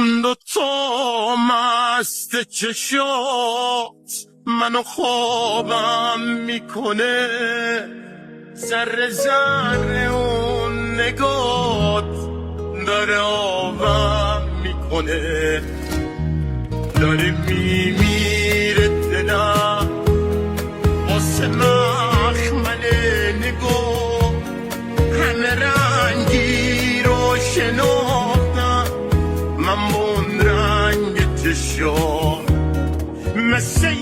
اون دوتا مست چشات منو خوابم میکنه، ذره ذره اون نگات داره آبم میکنه. داره میمیره دلم واسه مخمل نگاه، همه رنگی رو شناختم من با اون رنگ چشام، مثل